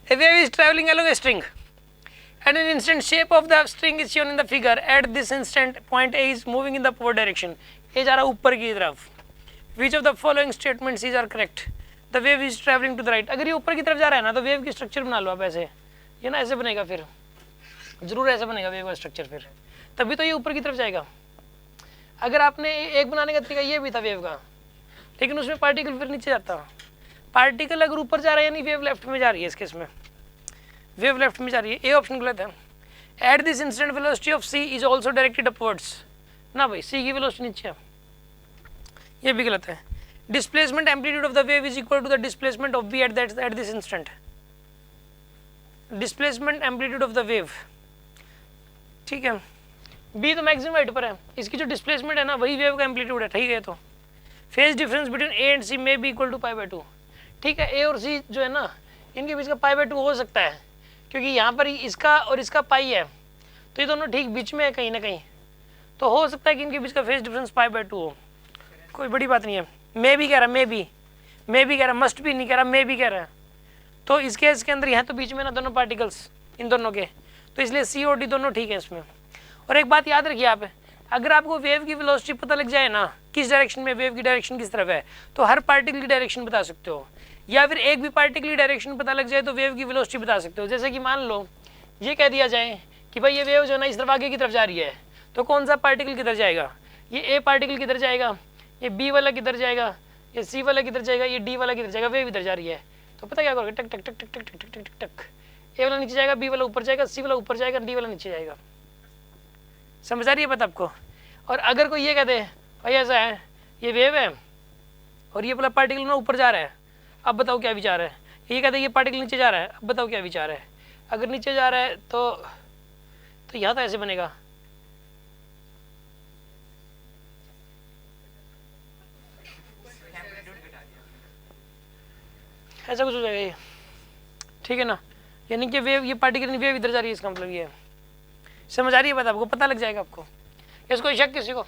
A wave is traveling along a string. At an instant, shape of the string is shown in the figure. At this instant, point A is moving in the forward direction. A जा रहा ऊपर की तरफ. Which of the following statements is are correct? The wave is traveling to the right. अगर ये ऊपर की तरफ जा रहा है ना, तो वेव की स्ट्रक्चर बना लो आप ऐसे. ये ना ऐसे बनेगा, फिर जरूर ऐसे बनेगा वेव का स्ट्रक्चर, फिर तभी तो ये ऊपर की तरफ जाएगा. अगर आपने एक बनाने का तरीका ये भी था वेव का, लेकिन उसमें पार्टिकल फिर नीचे जाता. पार्टिकल अगर ऊपर जा रहा है यानी वेव लेफ्ट में जा रही है. इस केस में वेव लेफ्ट में जा रही है. ए ऑप्शन गलत है. At this instant velocity of C is also directed upwards. ना भाई, सी की वेलोसिटी नीचे है, ये भी गलत है. Displacement amplitude of the wave is equal to the displacement of B at this instant. Displacement amplitude of the wave, ठीक है, बी तो मैक्सिमम हाइट पर है, इसकी जो डिस्प्लेसमेंट है ना वही वेव का एम्पलीट्यूड है. ठीक है, तो phase difference between A and C may be equal to π/2. ठीक है, ए और सी जो है ना, इनके बीच का π/2 हो सकता है, क्योंकि यहाँ पर इसका और इसका पाई है, तो ये दोनों ठीक बीच में है कहीं ना कहीं, तो हो सकता है कि इनके बीच का फेज डिफरेंस π/2 हो. कोई बड़ी बात नहीं है. मे भी कह रहा, मे भी कह रहा, मस्ट भी नहीं कह रहा, मे भी कह रहा है. तो इस केस के अंदर यहाँ तो बीच में ना दोनों पार्टिकल्स इन दोनों के, तो इसलिए सी और डी दोनों ठीक है इसमें. और एक बात याद रखिए आप, अगर आपको वेव की वेलोसिटी पता लग जाए ना, किस डायरेक्शन में वेव की डायरेक्शन किस तरफ है, तो हर पार्टिकल की डायरेक्शन बता सकते हो. या फिर एक भी पार्टिकल की डायरेक्शन पता लग जाए तो वेव की वेलोसिटी बता सकते हो. जैसे कि मान लो ये कह दिया जाए कि भाई ये वेव जो है ना इस तरफ आगे की तरफ जा रही है, तो कौन सा पार्टिकल किधर जाएगा, ये ए पार्टिकल किधर जाएगा, ये बी वाला किधर जाएगा, ये सी वाला किधर जाएगा, ये डी वाला किधर जाएगा, वेव इधर जा रही है. तो पता क्या करोगे, टक टक टक टक टक टक टक टक टक, ए वाला नीचे जाएगा, बी वाला ऊपर जाएगा, सी वाला ऊपर जाएगा, डी वाला नीचे जाएगा. समझ आ रही है बात आपको. और अगर कोई ये कहते हैं भाई ऐसा है, ये वेव है और ये वाला पार्टिकल ना ऊपर जा रहा है, अब बताओ क्या विचार है. ये कहते हैं ये पार्टिकल नीचे जा रहा है, अब बताओ क्या विचार है. अगर नीचे जा रहा है तो यहाँ तो ऐसे बनेगा, ऐसा कुछ हो जाएगा ये. ठीक है ना, यानी कि वेव, ये पार्टिकल वेव इधर जा रही है, इसका मतलब ये है. समझ आ रही है बात आपको, पता लग जाएगा आपको. इसको शक किसी को